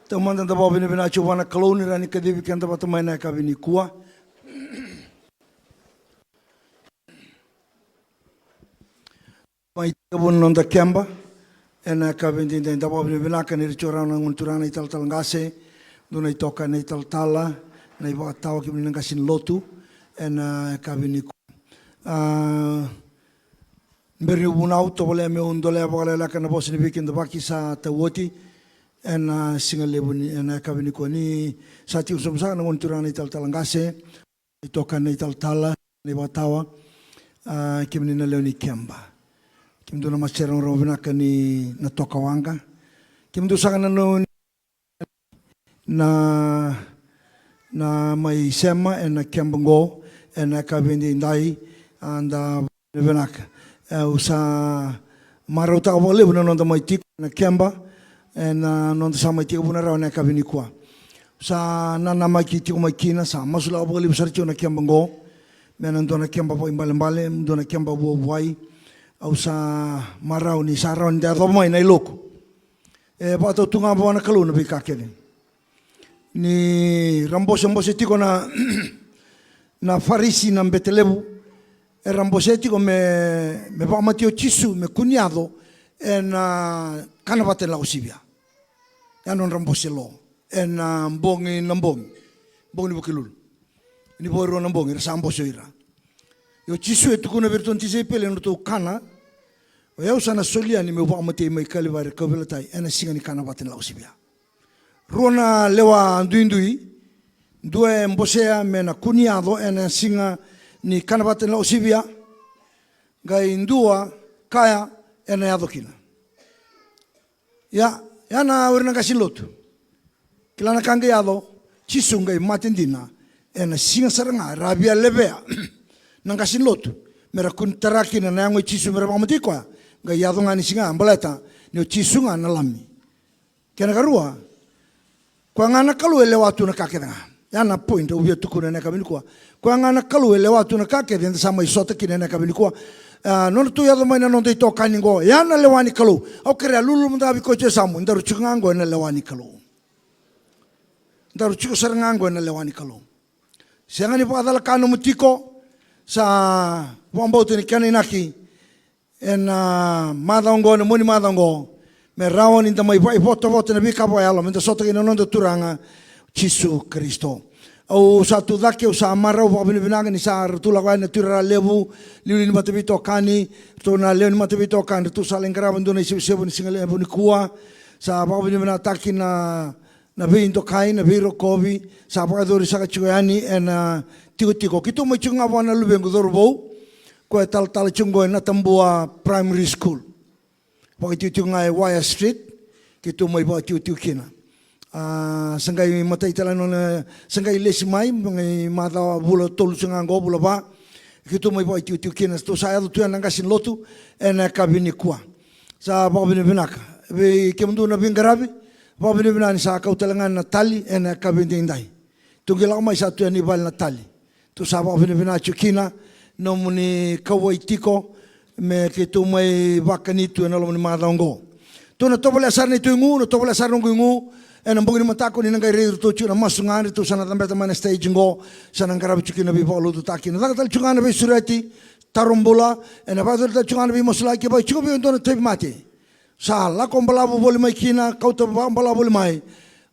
Tamanda da bobini bina chuwana kaloni rani kadivi kanta batamai na kabini kuwa. Mai kabun nonda kemba ena kabini da bobini bina kaniri chorana ngunturana ital talangase dona itoka na ital tala na iba tawa kimini ngasin lotu ena kabini kuwa. Mberi ubunau to boleh me undole boleh la kana bos ni bikin da baki sa tawoti ena singalebuni ena kabini ko ni sati usum sa na ngunturana ital talangase itoka na ital tala ni batawa kimini na leoni kemba kim do na masera ro binaka ni na toka wanga kim do sa na no na mai sema ena kembango ena kabini ndai anda binaka usa marauta boleh buna nonda mai tik na kemba na nonda sama tik buna raw na kabini kwa sa na nama kiti ko makina sa masula boleh besar na kemba ngo menan dona kemba po imbale dona kemba bo buai au sa marau ni sa raw nda do mai na loko pato tunga bona kalu na bikakene ni rambose tiko na na farisi na betelebu ramboseti come me va Matteo Cisu me cugnato en canavate la osivia e non ramboselo en bongi nambongi bongi bokilul ni boro nambongi sambosoira io Cisu e tu kuna vertonti sei pele no to kana o eu sana solia ni me va Matteo mai kalivare kovelatai en singa ni canavate la osivia rona lewa nduindui due mbosea me na cugnato en singa ni kanabate na osivia gai ndua kaya ena yadokina ya na urna kasilotu kilana kange yado chisunga matendina ena singa saranga rabia lebea nanga silotu mera kun tarakina na yango chisu mera pamati kwa gai yado ngani singa ambaleta ni chisunga na lami kena garua kwa ngana kalu ele watu na kakena yana point ubia tukuna na kabini kwa ngana kalu ele watu na kake dentro sama isota kine na kabini kwa non tu yado mai na non dito kaningo yana lewani kalu au krea lulu mdabi ko chesamu ndaru chungango na lewani kalu ndaru chuko sarangango na lewani kalu sengani pa adala kanu mutiko sa wambote ni kaninaki en madongo na moni madongo me rawon inda mai foto na bikapo yalo menda sota kine non turanga Cisu Kristo. Au satu dake au sa marau pa binibinaga ni sa rtula kwa na tira lebu liuli ni mataveitokani to na leo ni mataveitokani tu sa lengrava ndona isibu ni singale ni kuwa sa pa binibina taki na vinto kai na viro kovi sa pa dori sa chuani en tiko kitu mo chunga wana lubengo dorbo ko tal chungo na tambua primary school. Pa kitu chunga Wire Street kitu mo iba kitu kina. Sangkai matai talan sangkai lesi mai mengai mata bula tolu sengango bula ba kitu mai boy tiu kena sto saya tu yang ngasin lotu ena kabini kwa sa babini binaka be kemdu na bingarabi babini binani sa kau talangan na tali ena kabini indai tu gila mai satu yang ibal na tali tu sa babini binachu kina nomuni kawai tiko me kitu mai bakani tu ena lomuni madongo tu na tobole asar ni tu ngu no tobole asar ngu ena mbongi matako ni ngai reiro tu na masungani tu sana tambeta mana stage ngo sana ngarabi chukina bi polo tu takina daga tal chungana bi surati tarombola ena ba tal chungana bi mosla ke ba chubi ndona tebi mate sa la kombola bo boli mai kina kauta ba bola boli mai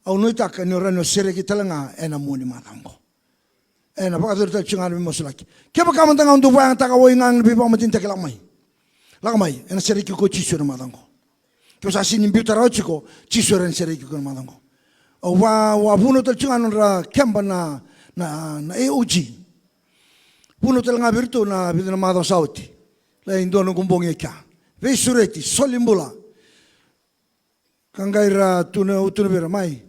au noi taka ni rano sere ki talanga ena moni matango ena ba tal chungana bi mosla ke ba kamanta ngandu ba taka wo ngang bi ba matin takela mai ena sere ki ko chisu na matango que os assim imbutará chico chisura serei que com madango o wa puno tel chungano ra kemba na EUG puno tel nga virtu na bidna mado sauti la indono gumbongi ka ve sureti solimbula kangaira tuna vera mai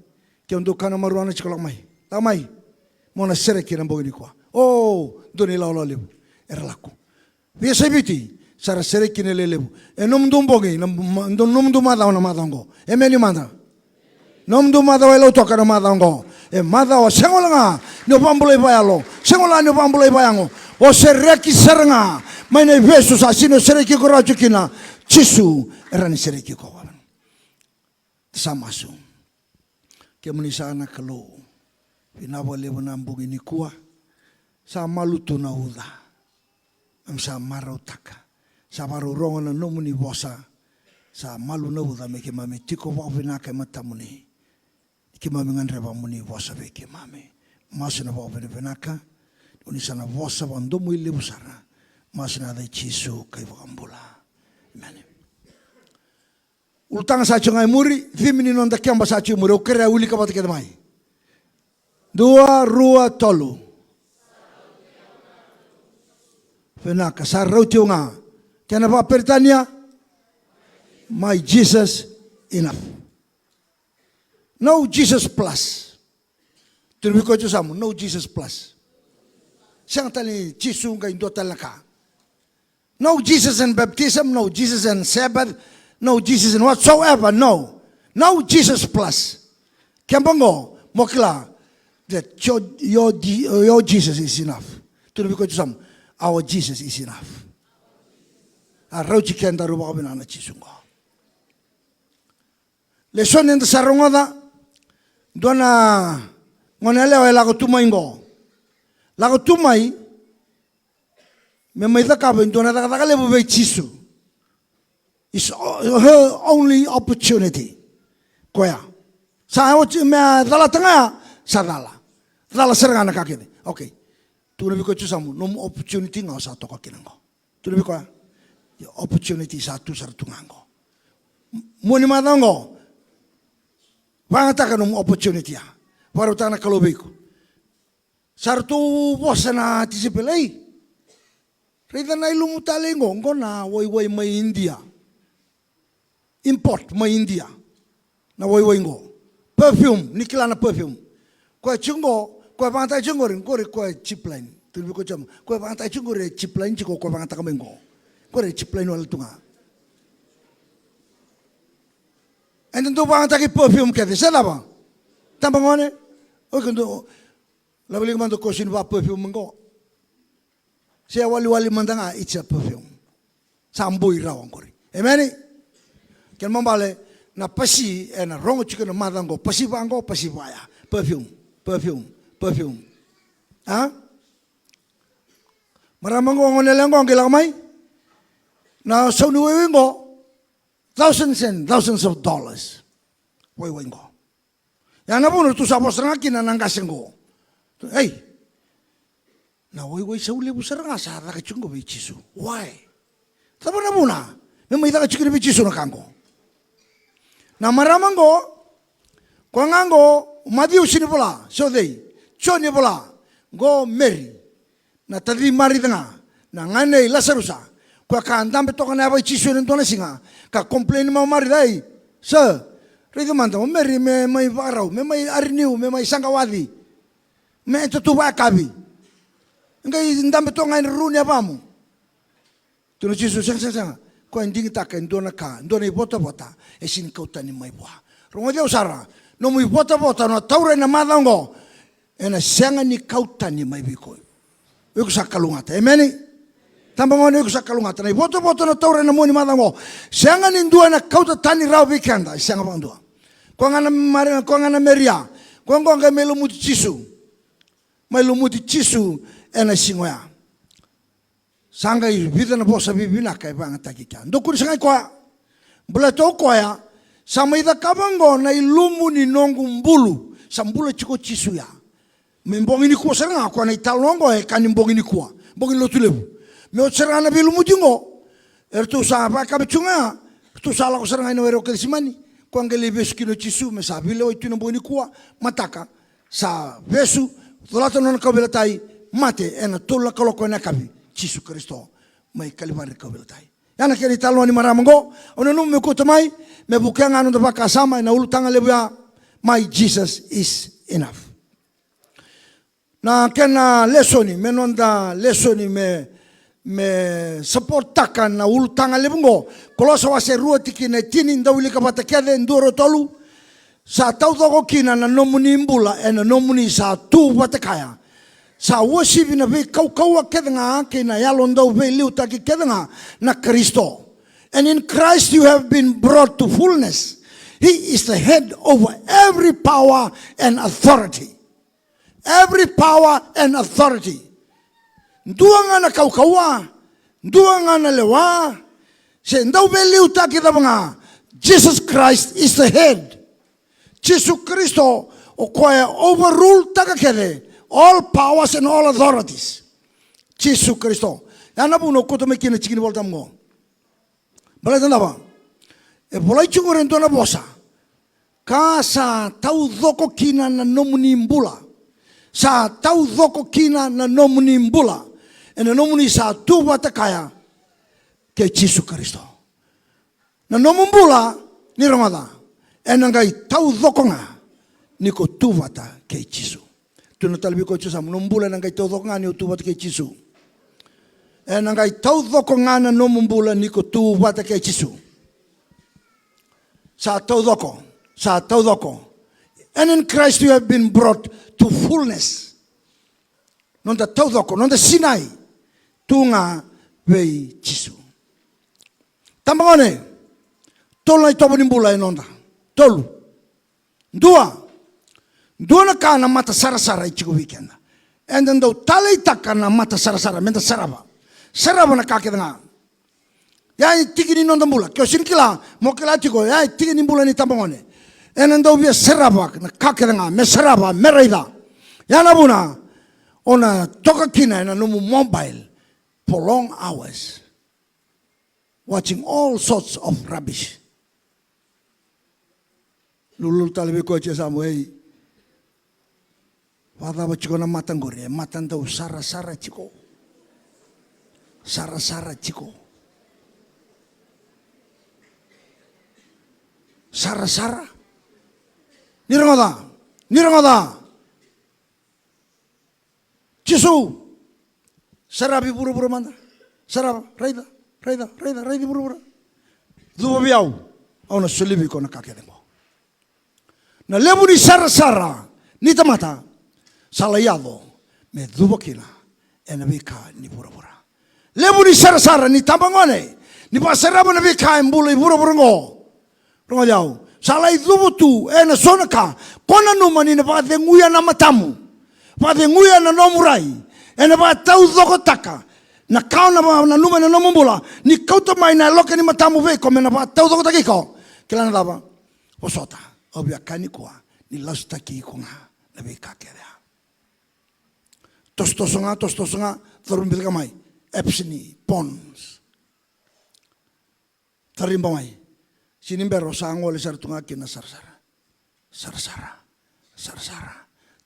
que ando kana maruana chico mai la mai mona sere que mbongi kwa oh doni la lolib era lako ve sabiti sara sere kine lelebu nom dumbongi nom du mada na madango emeli mada nom du mada wa Lautoka na madango mada wa sengolanga no pambuloi bayalo sengola no pambuloi bayango o sereki seranga maine vesu sa sino sereki ko rajukina Cisu erani sereki ko samasu ke munisa na kalo pinawa lewa na mbungi ni kua sa maluto na uda am sa Lautoka sa marurongo na nomuni bosa sa malu na uda me ke mame tiko wa vina ke matamuni ke mame nganreba muni bosa ve ke mame masina wa vina ka unisa na bosa wandomu ile busara masina da chisu kai wakambula amen. Ultang sa chungai muri, vimini nonda kiamba sa chungai muri, ukera uli kapata kita mai. 2 Rua tolu. Venaka sa rauti unga. Kena pa pertania, my Jesus enough. No Jesus plus. Turbi ko tu samu, no Jesus plus. Siang tali chisu nga indo talaka. No Jesus in baptism, no Jesus in Sabbath, no Jesus in whatsoever, no. No Jesus plus. Kiambango, mokla, that your Jesus is enough. Turbi ko tu samu, our Jesus is enough. Arauchi kenda ruba ko binana chisungo. Lesson in the sarongada, dona ngonelewa lago tumaingo. Lago tumai, me mai dakabe dona dakale bube chisu. It's her only opportunity. Koya. Sa me dala tanga sa dala. Dala serangana kakene. Okay. Tu nabi ko chusamu nom opportunity nga sa to kakinango. Tu nabi ko opportunity satu sartungango. Muni madango. Wangata nom opportunity ya. Waru tana kalobiko. Sartu bosa na tisipelei. Rida na ilumutale ngo na woi mai India. Import mai India. Na woi ngo. Perfume, nikila na perfume. Kwa chungo, kwa bangata chungo rin, kwa chip line. Tulibi ko chama. Kwa bangata chungo re chip line chiko kwa bangata kamengo. Kwa re chip line wala tunga. And then do bangata ki perfume kete. Sela ba? Tambangone? Okay, do labali ko mando kosin ba perfume ngo. Siya wali mandanga it's a perfume. Samboy raw angkori. Amen. Ken mambale na pasi na rongo chika na madango pasi bango pasi baya. Perfume. Ha? Maramango ngonelengo ngila mai. Na sauni wengo thousands and thousands of dollars. Wengo. Ya na puno tu sapos ngaki na nangasengo. Hey. Na woi sauli busar nga sa ka chungo be chisu. Why? Tabo na muna. Me mai ka chungo be chisu na kango. Na maramango kwa ngango madiu sinipula so dei. Choni pula go Mary. Na tadi mari tanga na ngane Lasarusa. Kwa ka andambe toka na ba chisu na tona singa. Ka complain ma mari dai. Sir, rito manda Mary me mai varau, me mai arniu, me mai sangawadi. Me ito tuwa kabi. Ngai ndambe to ngai runi abamu. Tuno chisu sang. Ko nding taka ndona ka, ndona ibota esin kauta ni mai bua. Rongo dia usara, no mu ibota no taure na madango. Ena sanga ni kauta ni mai biko. Iku sakalungata. Amen. Tambangone iku sakalungata. Na ibota no taure na mo ni madango. Sanga ni ndua na kauta tani rao bikenda, sanga bandua. Ko ngana Maria, ko ngonga melo muti chisu. Mai lumuti chisu ena singoya. Sanga vida na bosa bibina kai banga takika. Ndokuri sanga kwa. Bula to kwa sama ida kabango na ilumu ni nongu mbulu. Sambula chiko chisu ya. Mbongi ni kwa sanga kwa na italongo kani mbongi ni kwa. Mbongi lotulebu. Me seranga na bilumu jingo. Ertu sa pa kabechunga. Tu sala ko seranga ino ero kesimani. Kwa ngele besu kino chisu me sa bile itu na mbongi ni kwa mataka sa besu tolata non kabela tai mate ena tola kaloko na kabi Yesu Kristo mai kalimari kabela tai yana keri talo ni maramango ono no me kutamai me bukanga no baka sama na ulutanga lebya my Jesus is enough na kena lesoni menonda lesoni me support taka na ulutanga lebungo kolosa wase ruotiki na tini ndawili kapata kede ndoro tolu sa tautogo kina na nomuni mbula ena nomuni sa tu watakaya sa worship na be kau kedanga kina yalondo be liuta ki kedanga na Kristo. And in Christ you have been brought to fullness. He is the head over every power and authority. Every power and authority. Dua nga na kaukawa, dua nga na lewa, se ndau beliu ta kita mga, Jesus Christ is the head. Jesus Christo o koe overrule taka kere, all powers and all authorities. Jesus Christo. Yana puno koto me kina chikini volta mo. Balai tanda ba? E bolai chunguren to na bosa. Ka sa tau doko kina na nomuni mbula. Sa tau doko kina na nomuni mbula. E na nomuni sa tuwa takaya ke Jesus Christo. Na nomumbula ni rongada. E nangai tau doko nga ni ko tuwa ta ke Jesus. Tuna talabi ko Yesu sa nomumbula nangai tau doko nga ni ko tuwa ta ke Jesus. E nangai tau doko nga na nomumbula ni ko tuwa ta ke Jesus. Sa tau doko. Sa tau doko. And in Christ you have been brought to fullness. Nonda tau doko, nonda sinai. Tunga vei Jisu. Tambangone. Tolu na itobo nimbula inonda. Tolu. Dua na ka na mata sara-sara ichigo weekend. And then do tala itaka na mata sara-sara. Menta saraba. Saraba na kakita nga. Yai tiki ni nonda mbula. Kyo sinikila. Mokila chiko. Yai tiki ni mbula ni tambangone. And then do via saraba. Na kakita nga. Me saraba. Me reida. Yana buna. Ona toka kina na numu mobile. For long hours. Watching all sorts of rubbish. Lulu talabi ko siya sa mo, hey. Wala ba chiko na matang gore? Matang daw sara-sara chiko. Sara-sara chiko. Sara-sara. Nirangada. Jisu. Sarabi buru-buru manda. Saraba, raida buru-buru. Duwa biyaw. Au na sulibi ko na kakete mo. Na lebu ni sara-sara, ni tamata, salayado, me duwa kina, e na bika ni buru-bura. Lebu ni sara-sara, ni tambangone, ni pasarabo na bika mbula i buru-buru ngo. Runga diyaw, salay duwa tu, e na sonaka, kona numa ni na patenguya na matamu, patenguya na nomurai, e na patau doko taka, na kau na numa na nomumbula, ni kauta mai na loka ni matamu veko, me na patau doko takiko, kila na daba, posota. Obia kanikuwa ni lastaki kunga na bika kere. Tostosonga tarumbit kamai epsini pons. Tarimba mai sinimbero sangole sartunga kina sarsara.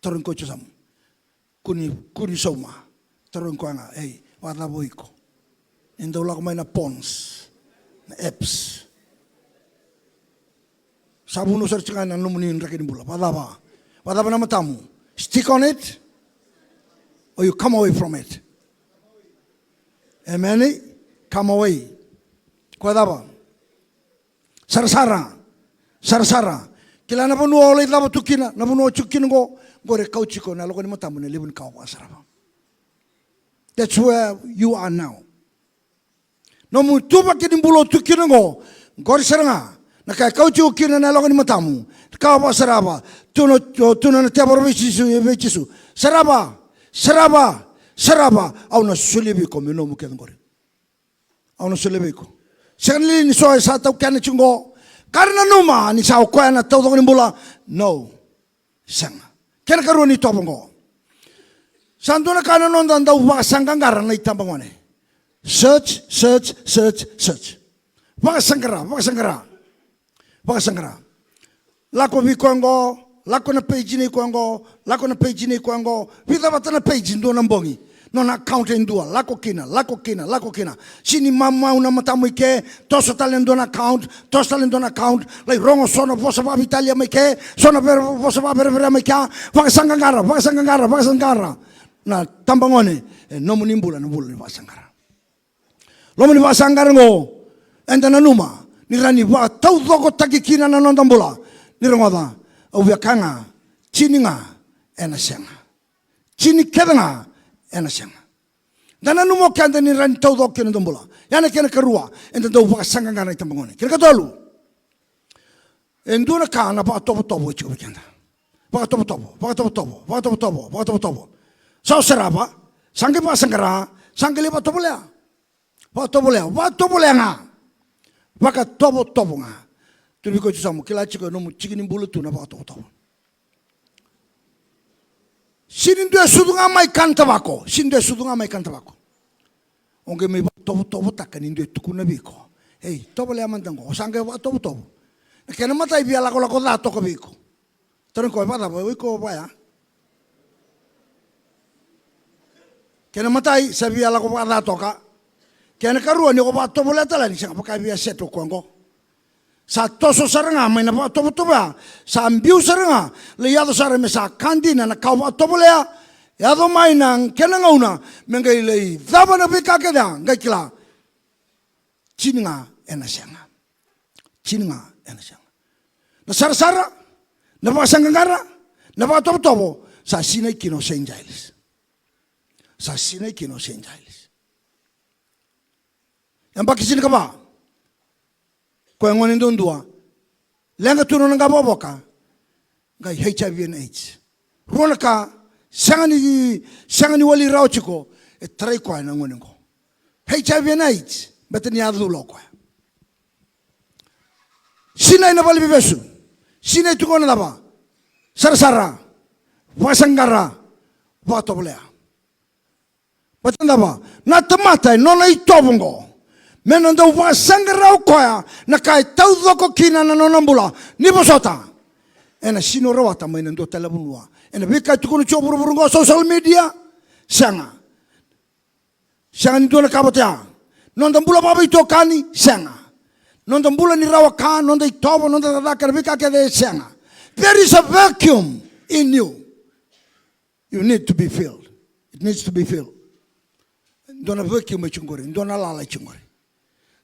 Tarun ko chusam. Kuni soma. Tarun ko nga hey wala boiko. Indola ko mai na pons na eps. Sabuno sa tsinga na numunin rakin bula. Wadaba na matamu. Stick on it, or you come away from it. Amen. Come away. Wadaba. Sarsara. Kila na puno olay laba tukina. Na puno chukin go gore kauchiko na loko ni matamu ne libun kau asaraba. That's where you are now. No mu tuba kinimbulo tukina go gore saranga. Na kaya kauchu kina na loko ni matamu. Kau ba saraba. Tuno na tebor vechisu. Saraba. Au na sulibi ko mino mu kena gore. Au na sulibi ko. Sekali ni soy sa tau kena chungo. Karena numa ni sa ko na tau ni bula. No. Sanga. Kena karu ni topongo. Santo na kana non dan dau wa sangangara na itambangone. Search. Wakasangara. Lako vikuango, lako na page ni kuango, Vita bata na page ndo na mbongi. No na account ndua, lako kina. Sini mama una matamu ike, toso talendo na account. Lai rongo sono vosa va Italia mike, sono vosa va vera mike. Wakasangara. Na tambangone, no munimbula na bula ni wakasangara. Lomo ni wakasangara ngo, enda na numa. Nirani wa tau doko takikina na nondambula. Nirangoda, uviakanga, chininga, ena senga. Chini kedanga, ena senga. Dana numo kanda nirani tau doko kina nondambula. Yana kena karua, enda do wakasanga ngana itambangone. Kena katolu. Enduna ka na pa topo chiku kenda. Pa topo. Sao serapa, sangke pa sangkara, sangke lipa topo lea. Pa topo lea nga. Waka topo nga. Tuli ko samu kila chiku no chikini bulu tu na pa topo. Sinindu sudunga mai kanta bako. Onge me topo takanindu tukuna biko. Hey, topo lea mantango, sangke pa topo. Kena matai biar lako Lautoka biko. Terus kau apa biko apa ya? Kena matai saya biar lako Lautoka. Kena karuan ni kau pato boleh telan siapa pakai biar setu kuangko. Satu serenga main apa topo ya? Sambil serenga lihat sare mesa kantin anak kau pato boleh ya tu mainan kena ngauna mengai lei. Zaba nabi kakeda ngai kila. Cininga enasianga. Na sara, na pasangangara, na topo, sa sinay kino St. Giles. Yang pakisin ka ba? Kung ngonin doon dua, lenga tuno ng kaboboka, gay HIV and AIDS. Rona ka, sangani wali rao chiko, try ko ay nangunin ko. HIV and AIDS, beto niya dulo ko. Sinay na bali bibesu. Sinay tuko na ba? Sara, wasanggara, wato boleh. Batanda ba? Natamatay nona itobongo. Menando wasanggara ukoya na kay taudoko kina na nonambula ni bosota. Ena sino rawata mainando telebunwa. Ena bika tuko no choburu social media sanga nito na kabata. Nondambula mataveitokani sanga. Nonda mbula ni rawaka, nonda itobo, nonda tadaka, bika kede senga. There is a vacuum in you. You need to be filled. It needs to be filled. Ndona vacuum chungori, ndona lala chungori.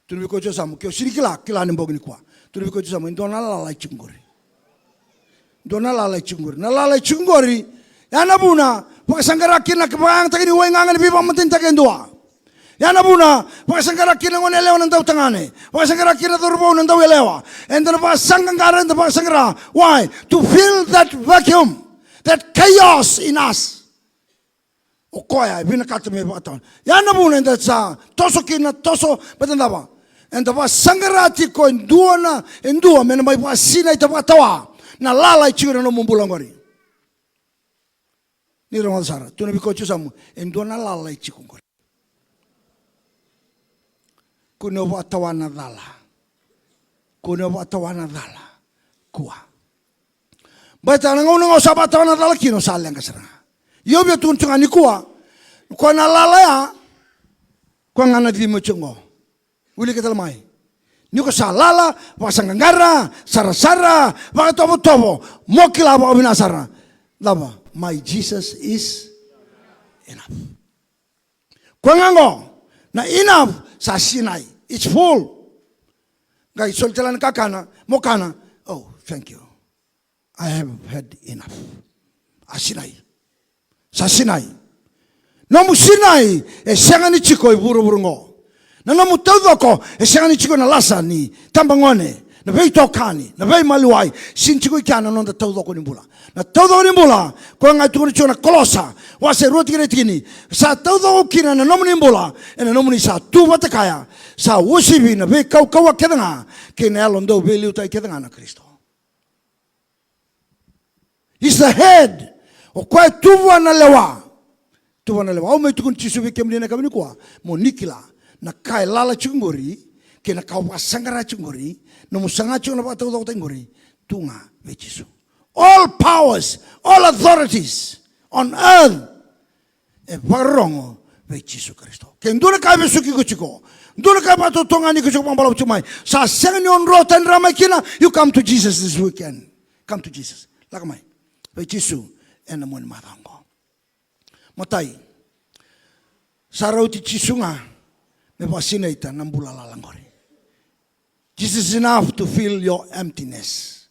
Tunibiko samu kyo sirikila kila nimbogni kwa. Tunibiko samu ndona lala chungori. Na lala chungori yana buna pakasangara kina kebang takini wengangan bipa matin takendua. Yana buna, pasangkara kina ngone lewa nandau tangane, pasangkara kina turbo nandau elewa, and then pasangkara and the pasangkara. Why? To fill that vacuum, that chaos in us. Okoya, binakata me baton. Yana buna and that's toso kina toso, but andaba. And the pasangkara tiko endua mena mai pasina itapatawa na lala ichira no mumbulangori. Ni rongal sara, tu nabi kocu samu endua na lala ichikungori. Kuno watawana dala. Kuah. Baca nangau sahabat tawana dala kino saling kesana. Yo biar tuncungan ni kuah. Kuah nalala ya. Kuah ngana di mucungo. Uli kita lemai. Ni ko salala, pasangangara, sara, baka tobo. Mokila ba binasara. Laba, my Jesus is enough. Kuah ngango na enough. Sa Sinai, it's full. Guys, soltelan kakana, mokana. Oh, thank you. I have had enough. Sa Sinai. Namu Sinai, sangani chiko buru-burungo. Namu taudoko, sangani chiko na lasa ni tambangone. Na veitokani, na vei maluai. Sin chiko ikiana nonda taudoko ni bula. Na taudoko ni bula, ko ngai tukuni chona kolosa. Wase roti kini sa taudoko kina na nomu ni bula. Ena nomu ni sa tu watakaya. Sa wosibi na vei kau kedanga. Kina elondo vei liutai kedanga na Kristo. He's the head. O kwa tuwa na lewa. Au me tukuni chisubi kemli na kabini kwa. Mo nikila. Na kai lala chungori. Kena kau pasangara chungori. No musanga chung na patau tau tengori. Tunga vechisu. All powers, all authorities on earth. Varongo vechisu Kristo. Kenduna kai besuki kuchiko. Nduna kai patau tonga ni kuchiko pambala uchumai. Sa sengi on rotan ramai kina. You come to Jesus this weekend. Come to Jesus. Lakamai. Vechisu. Ena mwen matango. Matai. Sarauti chisunga. Mepasina ita nambula lalangori. Jesus is enough to fill your emptiness.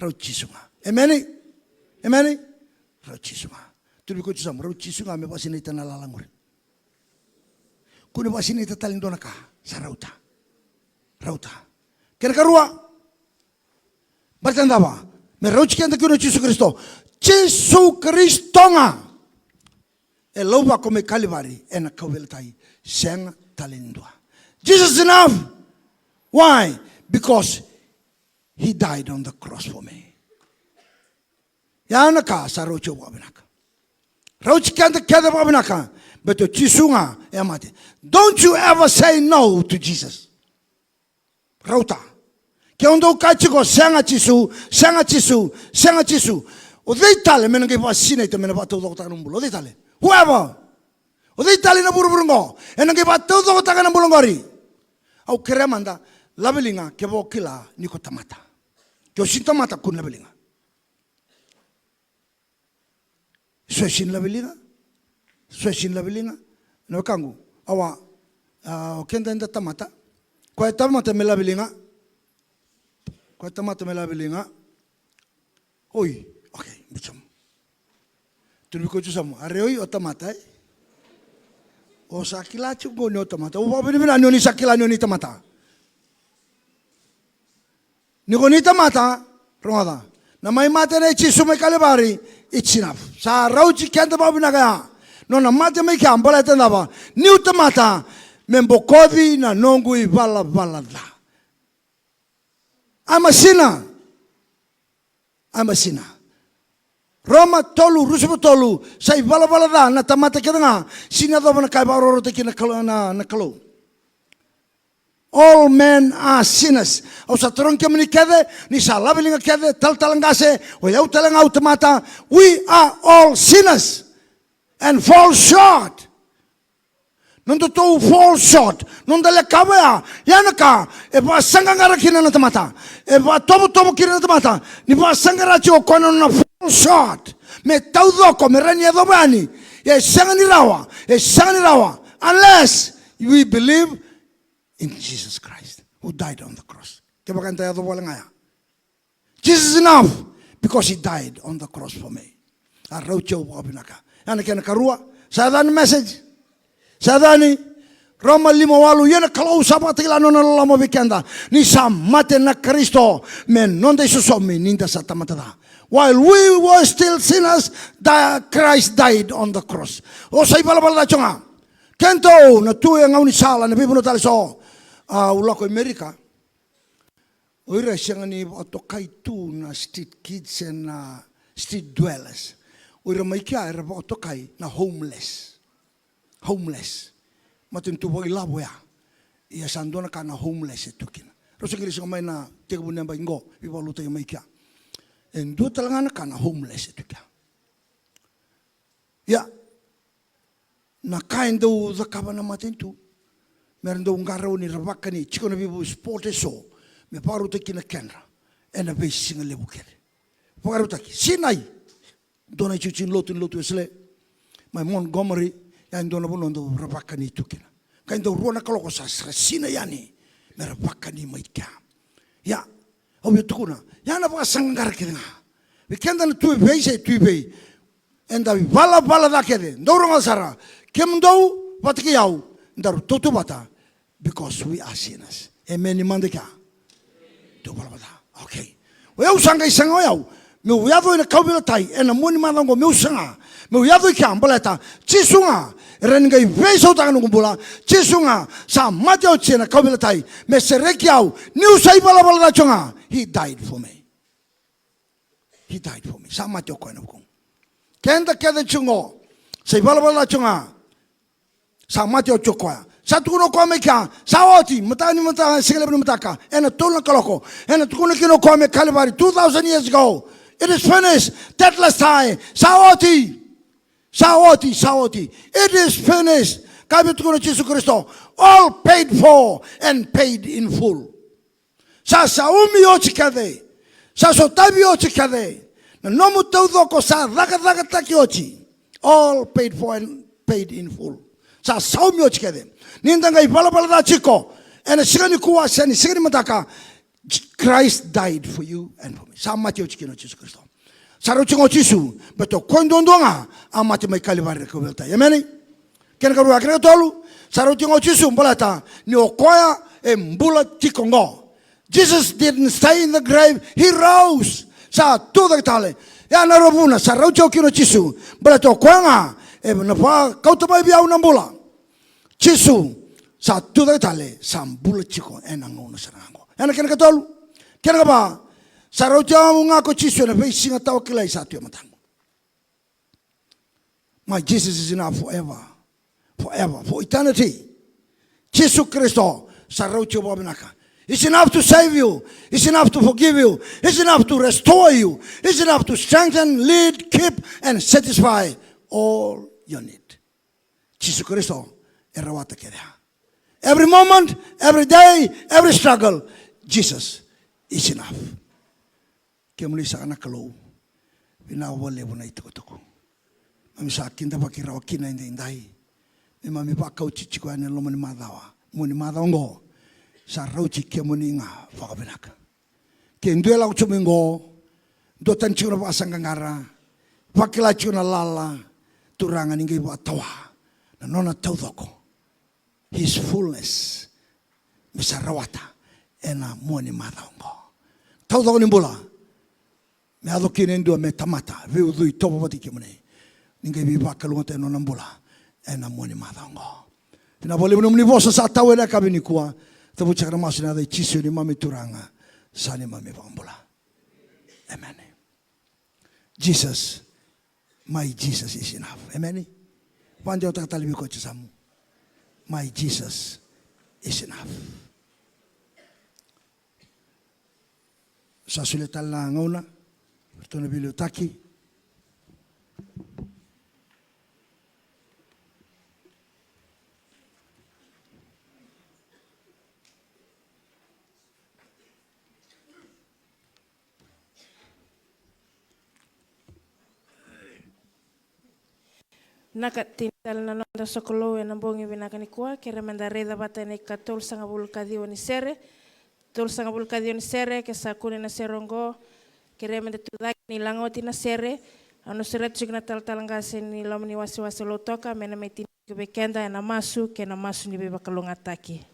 Rauchisunga. Amen? Rauchisunga. Tubi ko chusam rauchisunga me pasina ita na lalangori. Kuni pasina ita talindona ka sa rauta. Kena karua. Bertanda ba? Merauch kenta kuno Jesus Kristo. Jesus Kristo nga. E lauba kome Kalvari ena kaveltai senga talendua. Jesus is enough. Why? Because He died on the cross for me. Yana ka sa rocho wabinaka. Roach kenta keda wabinaka. But to chisunga emate. Don't you ever say no to Jesus. Rauta. Keondo kachiko senga chisu, senga chisu, senga chisu. O dei tale menenge pa sine te mena pa todo ta numbulo. O dei tale. Whoever. O dei tale na burburungo. Enenge pa todo ta kana bulongori. Au keremanda labelinga kebo kila niko tamata. Kyo sintamata kun labelinga. Sweshin labelinga. Sweshin labelinga. No kangu. Awa kenda nda tamata. Kwa tamata me labelinga. Kwa tamata me labelinga. Oi. Okay, bicham. Tuniko chusamu. Areoi o tamata. O sakila chugo no tamata. O babini ni sakila ni tamata. Niko ni tamata. Rongada. Na mai mate ne chisu me Kalvari. It's enough. Sa rauchi kenda babina kaya. No na mate me kya mbala tenda ba. Ni utamata. Membokodi na nongu ivala vala da. I'm a sinner. I'm a sinner. Roma tolu, rusupo tolu, sa ivala vala da na tamata keda nga. Sina do na kai baroro te kina na kalo. All men are sinners. O sa torong kemini kede, ni sa labelinga kede, talangase, o yau talanga utamata. We are all sinners and fall short. Nondo to fall short. Nondo le kabaya. Yanaka. E ba sangara kina na tamata. E ba tobo kina na tamata. Ni ba sangara chio kono na fall short. Me taudoko me rania dobani. E sangani rawa. E sangani rawa. Unless we believe in Jesus Christ who died on the cross. Keba kanta ya dobo langaya. Jesus is enough because He died on the cross for me. Araucho wabinaka. Yana kena karua. Sadhan message. Sadani Roma limowalu yena kalau sabat kila nona lama vikenda ni samate na Kristo men nonde susomi ninda satamata. While we were still sinners, Christ died on the cross. O sai bala bala chonga. Kento na tu yang ngau ni sala na bibuno tali so ulako Amerika. Oira sangani otokai tu na street kids and street dwellers. Oira maikia era otokai na homeless. Homeless. Matin tu boy labo ya. Ia sandona kana homeless etukin. Rosa kiri sa may na tiga bunya ba ingo. Iba luta yung may kya. En do talaga na kana homeless etukin. Ya. Nakain daw zakaba na matin tu. Meron daw ngaraw ni rabaka ni. Chiko na bibu sporte so. Me paru taki na kenra. En na base singa lebu kere. Pagaru taki. Sinay. Dona chuchin lotu esle. May Montgomery. Yan doon na po noon daw rabaka ni tukina. Kaya daw ruwa na kaloko sa sina yani. May rabaka ni may kya. Ya. Awi ito ko na. Yan na pa sanggar kaya nga. Wikenda na tuibay sa tuibay. And daw bala da kaya. Daw nga sara. Kim daw patikiyaw. Daw tutubata. Because we are sinners. Amen ni mandi ka. Tubala bata. Okay. Wayaw sangay sangayaw. May uyado na kaubilatay. E na muni manang ko may usanga. May uyado ka. Baleta. Chisunga. Rengai veso tangan kumbula. Chisunga. Sa matyaw chena kaubilatay. May serekiyaw. Niu say bala da chonga. He died for me. He died for me. Sa matyaw ko na kong. Kenda keda chungo. Say bala da chonga. Sa matyaw chokwa. Sa tukuno ko me ka. Sa oti. Matani sigla mataka. Ena tulna kaloko. Ena tukuno kino ko me Kalvari 2,000 years ago. It is finished. Tetlestai. Saoti. It is finished. Kabi tukuno Jesus Kristo. All paid for and paid in full. Sa umi ochi kade. Sa sotabi ochi kade. Na nomu taudoko sa raga taki ochi. All paid for and paid in full. Sa umi ochi kade. Nindanga bala da chiko. And sigani kuwa sani sigani mataka. Christ died for you and for me. Sa mati ochi kino Jesus Kristo. Saro chingo chisu, beto kondondonga amati mai Kalvari ko belta. Amen. Ken karu akre tolu, saro chingo chisu mbalata ni okoya e mbula tikongo. Jesus didn't stay in the grave. He rose. Sa tuda tale. Ya narabuna sa raucho kino chisu. Bala to kwanga e na pa kautamai biau nambula. Chisu sa tuda tale sam bula chiko enango na sarango. Ana kena katolu. Kena ba sa raucho nga ko chisu na pe singa tawa kilai sa tu matango. My Jesus is enough forever. Forever, for eternity. Jesus Christo sa raucho babinaka. It's enough to save you. It's enough to forgive you. It's enough to restore you. It's enough to strengthen, lead, keep, and satisfy all your need. Jesus Christ, every moment, every day, every struggle, Jesus is enough. Kemuli sa anak kalau pinawale mo na ito. Mami sa akin dapat kirawa kina hindi. Mami pa kau chichiko ane lo mani madawa ngo. Sa rauchi kia muni nga whakawinaka. Ke ndue lau tumingo, do tan chuna pa asangangara, wakila chuna lala, turanga ningi wa tawa, na nona taudoko. His fullness, misa rawata, ena muani madhaongo. Taudoko nimbula, me ado kine ndua me tamata, viu dui topa pati kia muni, ningi wakalunga te nona mbula, ena muani madhaongo. Tina bole muni vosa sa tawe na kabini kuwa, Tabu cakap masih ada cisu ni mami turanga, sani mami pambula. Amen. Jesus, my Jesus is enough. Amen. Panjau tak tali biko cisamu. My Jesus is enough. Sa sulit tala ngauna, bertuna bilu taki. Naka tintal na nonda sokolo e nambongi vinaka ni kua kere manda reda bata ni ka tol sanga bulkadio ni sere ke sa kune na serongo kere manda tudaki ni langoti na sere anu seret chikna tal talangase ni lomni Wasewase Lautoka mena meti kebekenda na masu ke na masu ni beba kalungataki.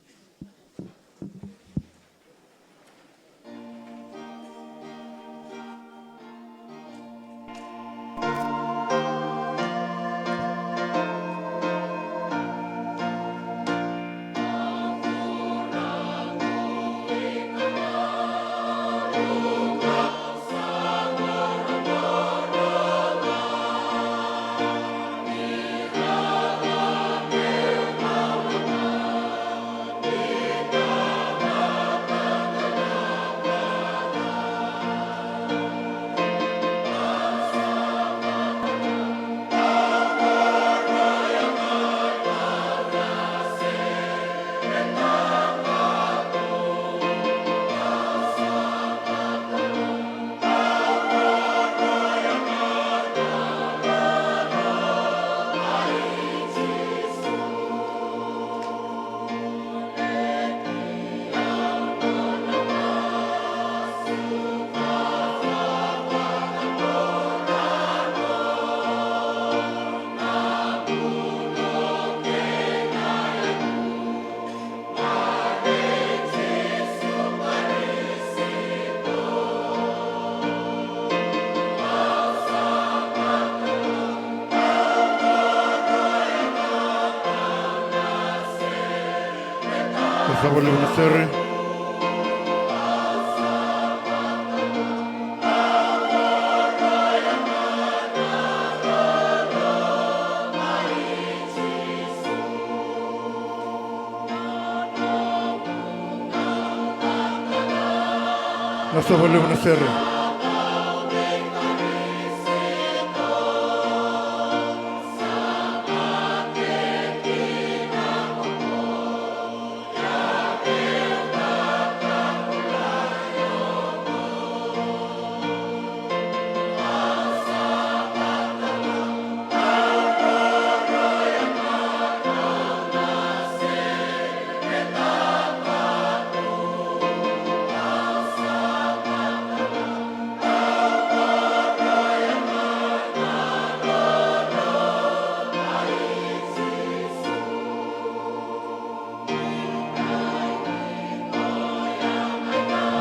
Wasewase. Wasewase.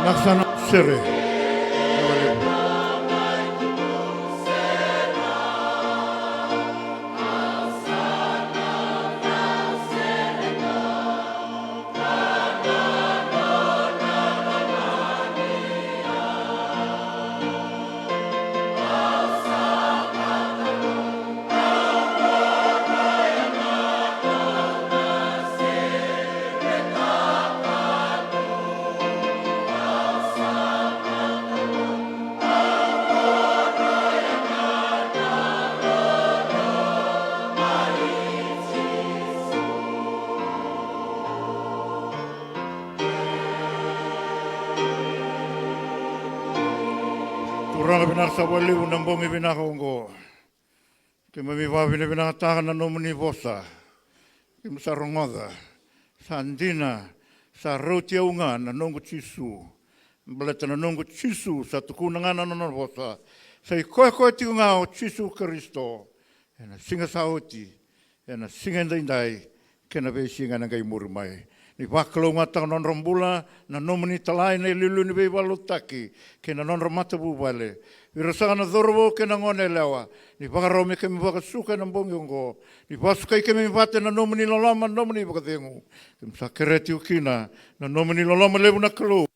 Naksana sere. Turanga binaka sa wali unambongi binaka ungo. Kima vina binaka taka na nomuni vosa. Kima sa rongoda. Sa andina. Sa rautia unga na nongo chisu. Baleta na nongo chisu sa tukuna ngana na vosa. Sa koe ti unga o chisu Kristo. Ena singa sa oti. Ena singa indai. Kena vei singa na gai murumai. Ni wakalo ngata non rombula na nomini talai nei lilu ni bei walutaki ke na non ramata bubale. Wirasanga na dhorwo ke na ngone lewa. Ni wakarome ke mi wakasuka na mbongi ungo. Ni wasukai ke mi wate na nomini lolama nomini wakadengu. Ke msa kereti ukina na nomini lolama lewu na kalu.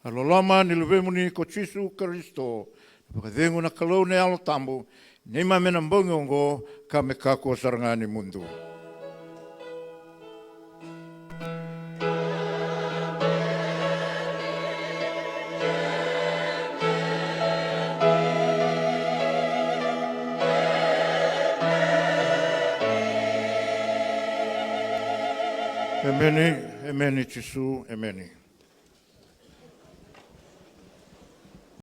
A lolama ni luvemu ni ko Chisu Kristo. Wakadengu na kalu ne alo tambu. Nima mena mbongi ungo ka me kako sarangani mundu. Emeni, Chisu, Emeni.